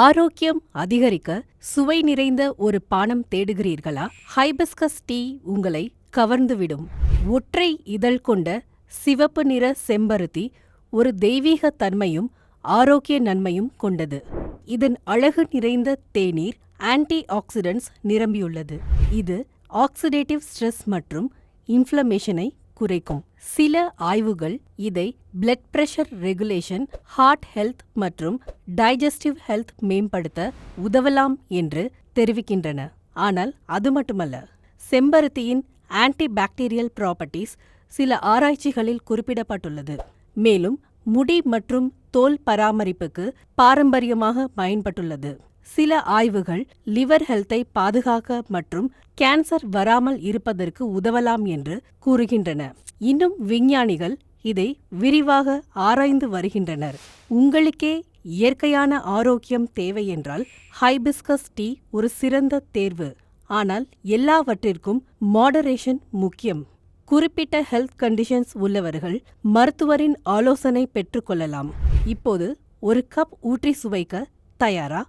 ஆரோக்கியம் அதிகரிக்க சுவை நிறைந்த ஒரு பானம் தேடுகிறீர்களா? ஹைபிஸ்கஸ் டீ உங்களை கவர்ந்துவிடும். ஒற்றை இதழ் கொண்ட சிவப்பு நிற செம்பருத்தி ஒரு தெய்வீக தன்மையும் ஆரோக்கிய நன்மையும் கொண்டது. இதன் அழகு நிறைந்த தேநீர் ஆன்டி ஆக்சிடென்ட்ஸ் நிரம்பியுள்ளது. இது ஆக்சிடேட்டிவ் ஸ்ட்ரெஸ் மற்றும் இன்ஃப்ளமேஷனை குறைக்கும். சில ஆய்வுகள் இதை blood pressure regulation, heart health மற்றும் டைஜஸ்டிவ் ஹெல்த் மேம்படுத்த உதவலாம் என்று தெரிவிக்கின்றன. ஆனால் அது மட்டுமல்ல, செம்பருத்தியின் ஆன்டி பாக்டீரியல் ப்ராப்பர்ட்டிஸ் சில ஆராய்ச்சிகளில் குறிப்பிடப்பட்டுள்ளது. மேலும் முடி மற்றும் தோல் பராமரிப்புக்கு பாரம்பரியமாக பயன்பட்டுள்ளது. சில ஆய்வுகள் லிவர் ஹெல்த்தை பாதுகாக்க மற்றும் கேன்சர் வராமல் இருப்பதற்கு உதவலாம் என்று கூறுகின்றன. இன்னும் விஞ்ஞானிகள் இதை விரிவாக ஆராய்ந்து வருகின்றனர். உங்களுக்கே இயற்கையான ஆரோக்கியம் தேவை என்றால் ஹைபிஸ்கஸ் டீ ஒரு சிறந்த தேர்வு. ஆனால் எல்லாவற்றிற்கும் மாடரேஷன் முக்கியம். குறிப்பிட்ட ஹெல்த் கண்டிஷன்ஸ் உள்ளவர்கள் மருத்துவரின் ஆலோசனை பெற்றுக்கொள்ளலாம். இப்போது ஒரு கப் ஊற்றி சுவைக்க தயாரா?